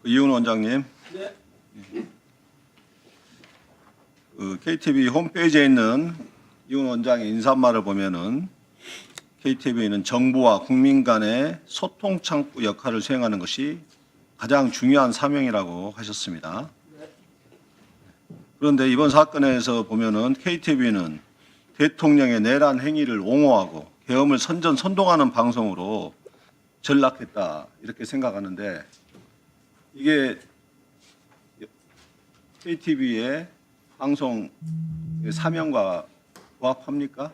이훈 원장님, 네. KTV 홈페이지에 있는 이훈 원장의 인사말을 보면은 KTV는 정부와 국민 간의 소통 창구 역할을 수행하는 것이 가장 중요한 사명이라고 하셨습니다. 그런데 이번 사건에서 보면은 KTV는 대통령의 내란 행위를 옹호하고 계엄을 선동하는 방송으로 전락했다 이렇게 생각하는데 이게 KTV의 방송 사명과 부합합니까?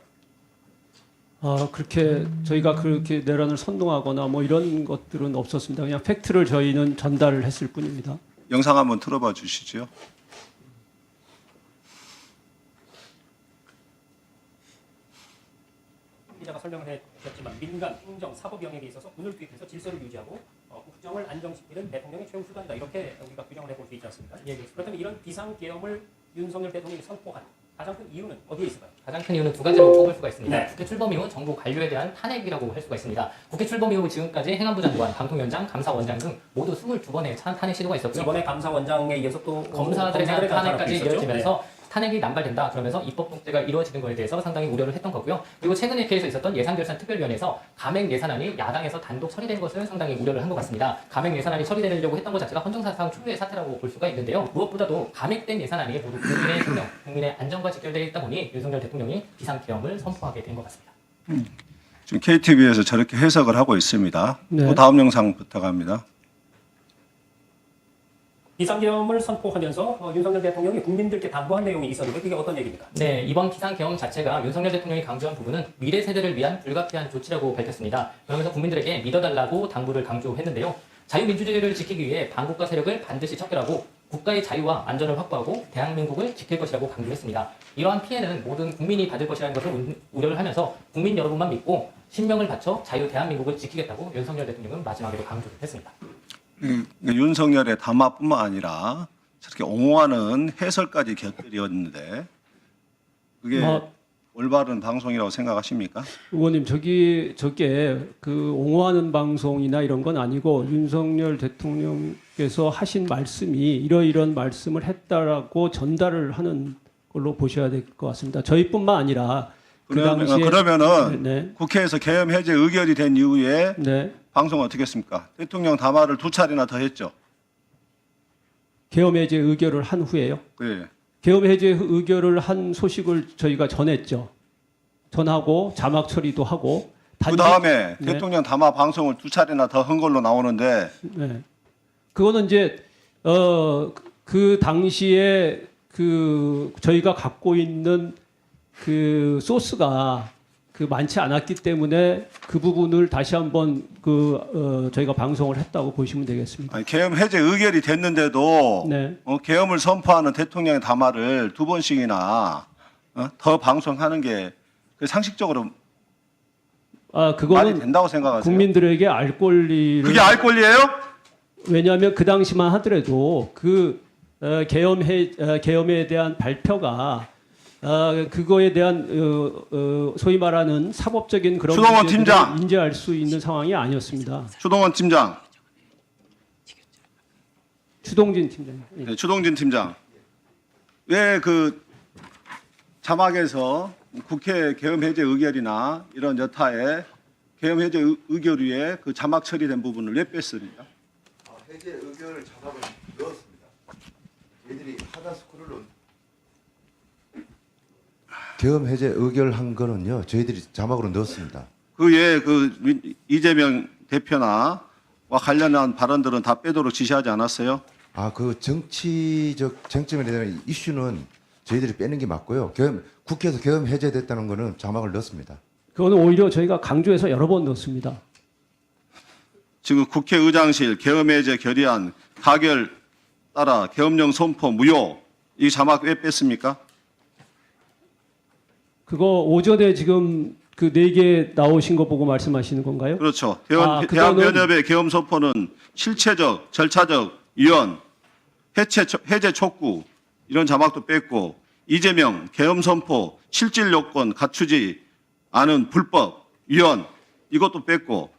그렇게 저희가 그렇게 내란을 선동하거나 뭐 이런 것들은 없었습니다. 그냥 팩트를 저희는 전달을 했을 뿐입니다. 영상 한번 틀어봐 주시죠. 기자가 설명을 해주셨지만 민간, 행정, 사법 영역에 있어서 군을 투입해서 질서를 유지하고 국정을 안정시키는 대통령의 최후 수단이다. 이렇게 우리가 규정을 해볼 수 있지 않습니까? 예, 그렇다면 이런 비상계엄을 윤석열 대통령이 선포한 가장 큰 이유는 어디에 있을까요? 가장 큰 이유는 두 가지로 꼽을 수가 있습니다. 네. 국회 출범 이후 정부 관료에 대한 탄핵이라고 할 수가 있습니다. 국회 출범 이후 지금까지 행안부 장관, 방통위원장, 감사원장 등 모두 22번의 탄핵 시도가 있었고요. 이번에 감사원장에 이어서 또 검사들에 대한 탄핵까지 이어지면서 네. 탄핵이 남발된다. 그러면서 입법 통제가 이루어지는 것에 대해서 상당히 우려를 했던 거고요. 그리고 최근에 계에서 있었던 예산결산특별위원회에서 감액 예산안이 야당에서 단독 처리된 것을 상당히 우려를 한 것 같습니다. 감액 예산안이 처리되려고 했던 것 자체가 헌정사상 초유의 사태라고 볼 수가 있는데요. 무엇보다도 감액된 예산안이 모두 국민의 생명, 국민의 안전과 직결되어 있다 보니 윤석열 대통령이 비상계엄을 선포하게 된 것 같습니다. 지금 KTV에서 저렇게 해석을 하고 있습니다. 네. 또 다음 영상 부탁합니다. 비상계엄을 선포하면서 윤석열 대통령이 국민들께 당부한 내용이 있었는데 그게 어떤 얘기입니까? 네, 이번 비상계엄 자체가 윤석열 대통령이 강조한 부분은 미래 세대를 위한 불가피한 조치라고 밝혔습니다. 그러면서 국민들에게 믿어달라고 당부를 강조했는데요. 자유민주주의를 지키기 위해 반국가 세력을 반드시 척결하고 국가의 자유와 안전을 확보하고 대한민국을 지킬 것이라고 강조했습니다. 이러한 피해는 모든 국민이 받을 것이라는 것을 우려를 하면서 국민 여러분만 믿고 신명을 바쳐 자유 대한민국을 지키겠다고 윤석열 대통령은 마지막에도 강조를 했습니다. 윤석열의 담화뿐만 아니라 저렇게 옹호하는 해설까지 곁들였는데 그게 올바른 방송이라고 생각하십니까? 의원님 저게 그 옹호하는 방송이나 이런 건 아니고 윤석열 대통령께서 하신 말씀이 이러이런 말씀을 했다라고 전달을 하는 걸로 보셔야 될 것 같습니다. 저희뿐만 아니라 그러면은 네. 국회에서 계엄 해제 의결이 된 이후에 네. 방송은 어떻게 했습니까? 대통령 담화를 2차례나 더 했죠. 계엄 해제 의결을 한 후에요. 네. 계엄 해제 의결을 한 소식을 저희가 전했죠. 전하고 자막 처리도 하고. 그 다음에 네. 대통령 담화 방송을 2차례나 더 한 걸로 나오는데 네. 그거는 이제 그 당시에 그 저희가 갖고 있는 그 소스가 많지 않았기 때문에 그 부분을 다시 한번 저희가 방송을 했다고 보시면 되겠습니다. 아니, 계엄 해제 의결이 됐는데도 네. 계엄을 선포하는 대통령의 담화를 2번씩이나 더 방송하는 게 상식적으로 말이 그거는 된다고 생각하세요? 국민들에게 알 권리를 그게 알 권리예요? 왜냐하면 그 당시만 하더라도 계엄에 대한 발표가 그거에 대한 소위 말하는 사법적인 그런 추동원 문제들을 팀장. 인지할 수 있는 상황이 아니었습니다. 추동원 팀장, 추동진 팀장님. 네, 추동진 팀장. 왜 그 자막에서 국회 계엄 해제 의결이나 이런 여타의 계엄 해제 의결 위에 그 자막 처리된 부분을 왜 뺐습니까? 해제 의결을 자막을 넣었습니다. 저희들이 하다스쿨을 계엄 해제 의결한 거는요. 저희들이 자막으로 넣었습니다. 그에 이재명 대표나 와 관련한 발언들은 다 빼도록 지시하지 않았어요? 그 정치적 쟁점에 대한 이슈는 저희들이 빼는 게 맞고요. 국회에서 계엄 해제됐다는 거는 자막을 넣었습니다. 그거는 오히려 저희가 강조해서 여러 번 넣었습니다. 지금 국회의장실 계엄 해제 결의안 가결 따라 계엄령 선포 무효 이 자막 왜 뺐습니까? 그거 오전에 지금 그 4개 나오신 거 보고 말씀하시는 건가요? 그렇죠. 그거는- 대한변협의 계엄 선포는 실체적, 절차적, 위헌, 해제 촉구 이런 자막도 뺐고 이재명 계엄 선포 실질 요건 갖추지 않은 불법, 위헌 이것도 뺐고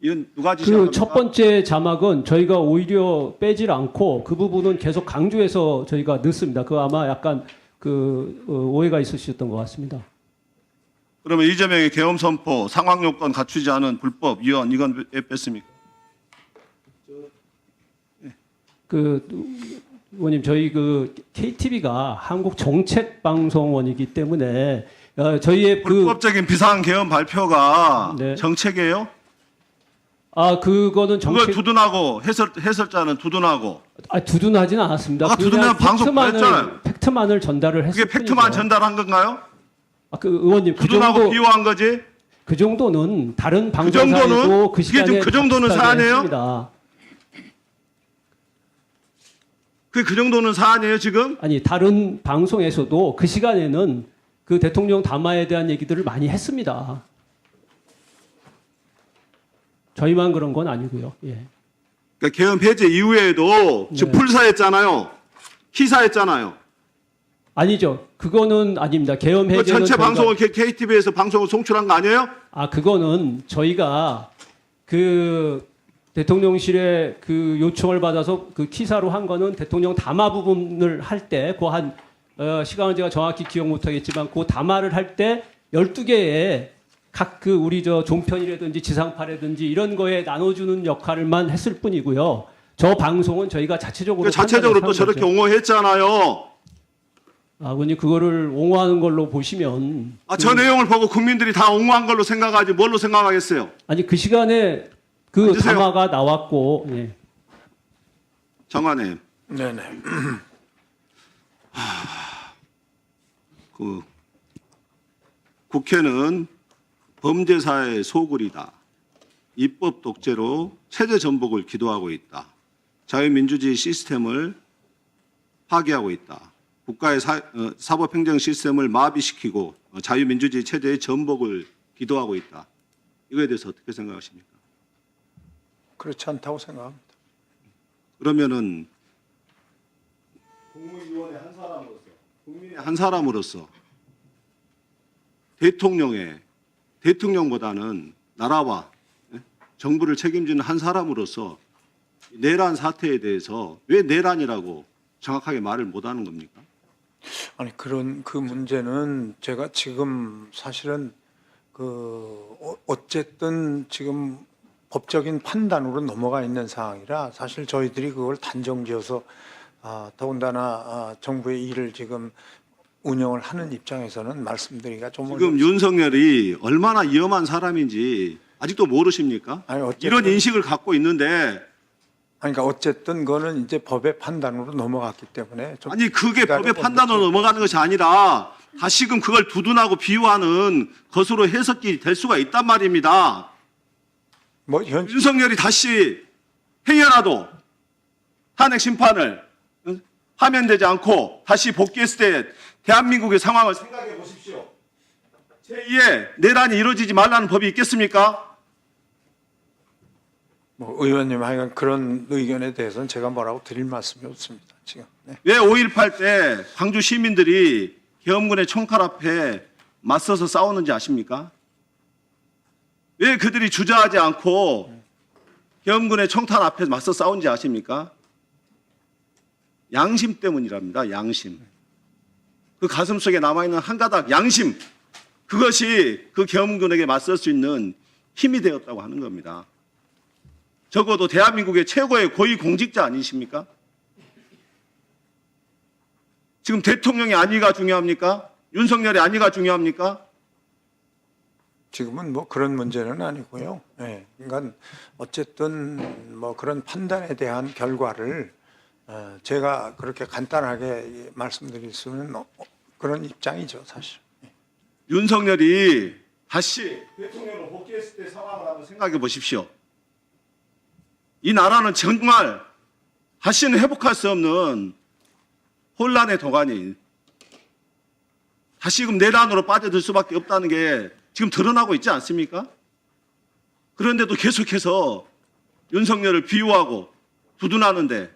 이건 누가 지시한 그 첫 겁니까? 번째 자막은 저희가 오히려 빼질 않고 그 부분은 계속 강조해서 저희가 넣습니다. 그 아마 약간 오해가 있으셨던 것 같습니다. 그러면 이재명의 계엄 선포, 상황 요건 갖추지 않은 불법 위헌 이건 왜 뺐습니까? 의원님 저희 KTV가 한국 정책 방송원이기 때문에 저희의 불법적인 비상 계엄 발표가 네. 정책이에요? 그거는 그걸 정책 두둔하고 해설자는 두둔하고 두둔하지는 않았습니다. 아까 두둔하면 방송 했잖아요. 팩트만을 전달을 했을 그게 팩트만 뿐이죠. 전달한 건가요? 의원님 두둔하고 비호한 거지? 그 정도는 다른 정도는? 방송사에도 그 그게 시간에 지금 그 정도는 비슷하게 사안이에요? 했습니다. 그 정도는 사안이에요 지금? 아니 다른 방송에서도 그 시간에는 그 대통령 담화에 대한 얘기들을 많이 했습니다. 저희만 그런 건 아니고요. 예. 그러니까 계엄 해제 이후에도 지금 네. 풀사했잖아요. 기사했잖아요. 아니죠. 그거는 아닙니다. 계엄 그 해제는 전체 저희가 방송을 KTV에서 방송을 송출한 거 아니에요? 그거는 저희가 그 대통령실에 그 요청을 받아서 그 기사로 한 거는 대통령 담화 부분을 할 때 시간은 제가 정확히 기억 못 하겠지만 그 담화를 할 때 12개의 각 우리 종편이라든지 지상파라든지 이런 거에 나눠주는 역할만 했을 뿐이고요. 저 방송은 저희가 자체적으로 자체적으로 또 판단해서 한 저렇게 거죠. 옹호했잖아요. 의원님 그거를 옹호하는 걸로 보시면 저 내용을 보고 국민들이 다 옹호한 걸로 생각하지 뭘로 생각하겠어요? 아니 그 시간에 그 앉으세요. 담화가 나왔고 예. 장관님, 네네. 국회는 범죄사의 소굴이다. 입법 독재로 체제 전복을 기도하고 있다. 자유민주주의 시스템을 파괴하고 있다. 국가의 사법행정 시스템을 마비시키고 자유민주주의 체제의 전복을 기도하고 있다. 이거에 대해서 어떻게 생각하십니까? 그렇지 않다고 생각합니다. 그러면은 국무위원의 한 사람으로서, 국민의 한 사람으로서 대통령보다는 나라와 정부를 책임지는 한 사람으로서 내란 사태에 대해서 왜 내란이라고 정확하게 말을 못하는 겁니까? 아니 그 문제는 제가 지금 사실은 어쨌든 지금 법적인 판단으로 넘어가 있는 상황이라 사실 저희들이 그걸 단정지어서 더군다나 정부의 일을 지금 운영을 하는 입장에서는 말씀드리기가 좀 지금 윤석열이 얼마나 위험한 사람인지 아직도 모르십니까? 아니, 어쨌든- 이런 인식을 갖고 있는데 그러니까 어쨌든 그거는 이제 법의 판단으로 넘어갔기 때문에 좀 아니 그게 법의 기다려보면 판단으로 넘어가는 것이 아니라 다시금 그걸 두둔하고 비유하는 것으로 해석이 될 수가 있단 말입니다. 윤석열이 다시 행여라도 탄핵 심판을 하면 되지 않고 다시 복귀했을 때 대한민국의 상황을 생각해 보십시오. 제2의 내란이 이루어지지 말라는 법이 있겠습니까? 의원님 하여간 그런 의견에 대해서는 제가 뭐라고 드릴 말씀이 없습니다. 지금. 네. 왜 5.18 때 광주 시민들이 계엄군의 총칼 앞에 맞서서 싸우는지 아십니까? 왜 그들이 주저하지 않고 계엄군의 총칼 앞에 맞서 싸운지 아십니까? 양심 때문이랍니다. 양심. 그 가슴 속에 남아있는 한 가닥 양심. 그것이 그 계엄군에게 맞설 수 있는 힘이 되었다고 하는 겁니다. 적어도 대한민국의 최고의 고위공직자 아니십니까? 지금 대통령의 안위가 중요합니까? 윤석열의 안위가 중요합니까? 지금은 뭐 그런 문제는 아니고요. 네. 그러니까 어쨌든 뭐 그런 판단에 대한 결과를 제가 그렇게 간단하게 말씀드릴 수는 그런 입장이죠, 사실. 윤석열이 다시 대통령으로 복귀했을 때 상황을 한번 생각해 보십시오. 이 나라는 정말 다시는 회복할 수 없는 혼란의 도가니, 다시금 내란으로 빠져들 수밖에 없다는 게 지금 드러나고 있지 않습니까? 그런데도 계속해서 윤석열을 비유하고 두둔하는데,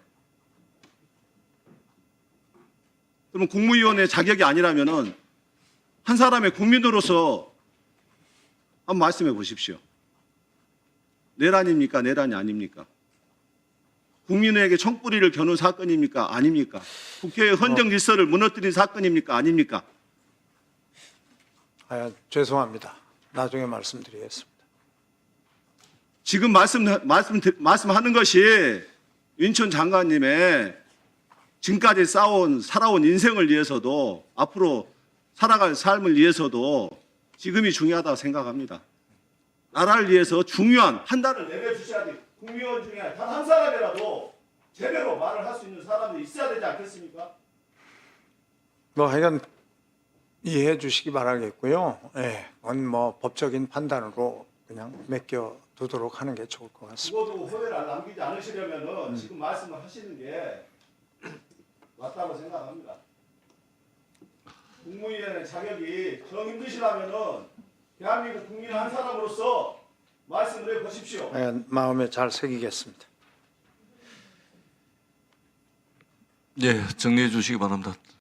그럼 국무위원의 자격이 아니라면은 한 사람의 국민으로서 한번 말씀해 보십시오. 내란입니까? 내란이 아닙니까? 국민에게 총뿌리를 겨눈 사건입니까? 아닙니까? 국회의 헌정 질서를 무너뜨린 사건입니까? 아닙니까? 죄송합니다. 나중에 말씀드리겠습니다. 지금 말씀하는 것이 윤천 장관님의 지금까지 살아온 인생을 위해서도 앞으로 살아갈 삶을 위해서도 지금이 중요하다고 생각합니다. 나라를 위해서 중요한 판단을 내려주셔야지. 국민의원 중에 단 한 사람이라도 제대로 말을 할 수 있는 사람이 있어야 되지 않겠습니까? 뭐 하여간 이해해 주시기 바라겠고요. 예, 그건 뭐 법적인 판단으로 그냥 맡겨두도록 하는 게 좋을 것 같습니다. 죽어도 후회를 남기지 않으시려면은 지금 말씀을 하시는 게 맞다고 생각합니다. 국무위원의 자격이 정 힘드시다면은 대한민국 국민 한 사람으로서 말씀을 해 보십시오. 예, 마음에 잘 새기겠습니다. 예, 정리해 주시기 바랍니다.